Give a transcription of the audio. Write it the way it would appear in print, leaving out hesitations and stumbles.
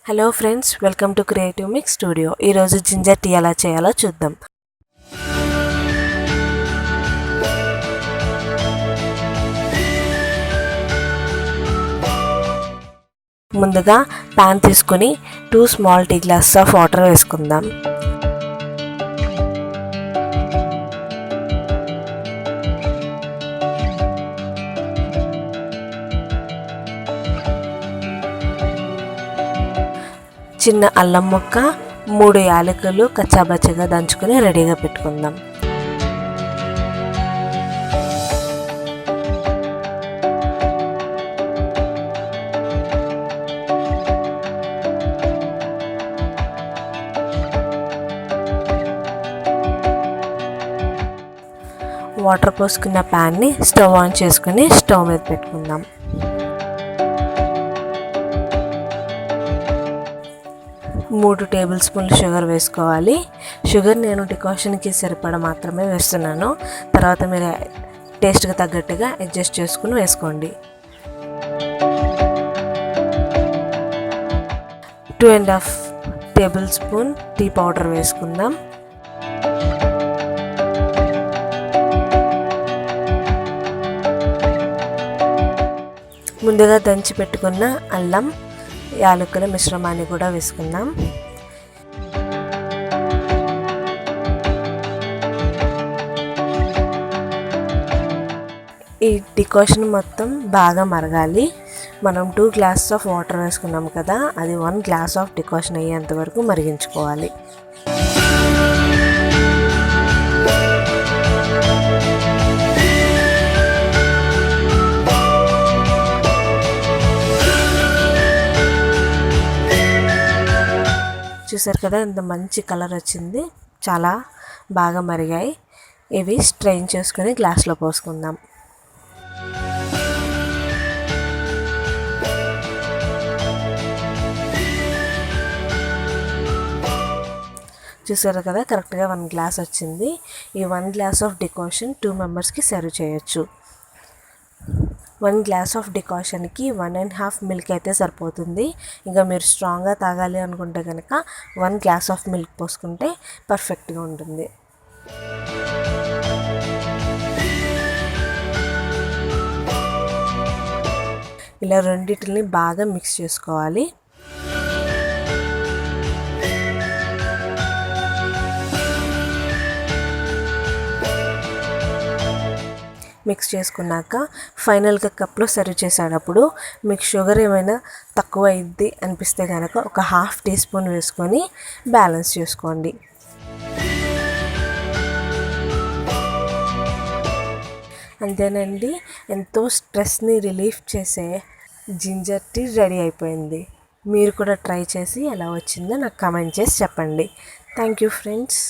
Hello friends, welcome to creative mix studio. ఈరోజు ginger tea ఎలా చేయాలో చూద్దాం. ముందుగా ప్యాన్ తీసుకుని 2 small tea glasses of water వేసుకుందాం. చిన్న అల్లం ముక్క, 3 యాలకులు కచ్చాబచ్చగా దంచుకొని రెడీగా పెట్టుకుందాం. వాటర్ పోసుకున్న ప్యాన్ని స్టవ్ ఆన్ చేసుకుని స్టవ్ మీద పెట్టుకుందాం. మూడు టేబుల్ స్పూన్లు షుగర్ వేసుకోవాలి. షుగర్ నేను డికాషన్కి సరిపడా మాత్రమే వేస్తున్నాను. తర్వాత మీరు టేస్ట్కి తగ్గట్టుగా అడ్జస్ట్ చేసుకుని వేసుకోండి. 2.5 టేబుల్ స్పూన్ టీ పౌడర్ వేసుకుందాం. ముందుగా దంచి పెట్టుకున్న అల్లం యాలకుల మిశ్రమాన్ని కూడా వేసుకుందాం. ఈ డికాషన్ మొత్తం బాగా మరగాలి. మనం 2 గ్లాసెస్ ఆఫ్ వాటర్ వేసుకున్నాం కదా, అది 1 గ్లాస్ ఆఫ్ డికాషన్ అయ్యేంత వరకు మరిగించుకోవాలి. చూసారు కదా, ఇంత మంచి కలర్ వచ్చింది. చాలా బాగా మరిగాయి. ఇవి స్ట్రెయిన్ చేసుకొని గ్లాస్లో పోసుకుందాం. చూసారు కదా, కరెక్ట్గా 1 గ్లాస్ వచ్చింది. ఈ 1 గ్లాస్ ఆఫ్ డికాషన్ 2 మెంబర్స్కి సర్వ్ చేయొచ్చు. 1 గ్లాస్ ఆఫ్ డికాషన్కి 1.5 మిల్క్ అయితే సరిపోతుంది. ఇంకా మీరు స్ట్రాంగ్గా తాగాలి అనుకుంటే కనుక 1 గ్లాస్ ఆఫ్ మిల్క్ పోసుకుంటే పర్ఫెక్ట్గా ఉంటుంది. ఇలా రెండింటిని బాగా మిక్స్ చేసుకోవాలి. మిక్స్ చేసుకున్నాక ఫైనల్గా కప్లో సర్వ్ చేసేటప్పుడు మీకు షుగర్ ఏమైనా తక్కువ అయింది అనిపిస్తే కనుక ఒక 1/2 టీ స్పూన్ వేసుకొని బ్యాలెన్స్ చేసుకోండి. అంతేనండి, ఎంతో స్ట్రెస్ని రిలీఫ్ చేసే జింజర్ టీ రెడీ అయిపోయింది. మీరు కూడా ట్రై చేసి ఎలా వచ్చిందో నాకు కామెంట్ చేసి చెప్పండి. Thank you friends.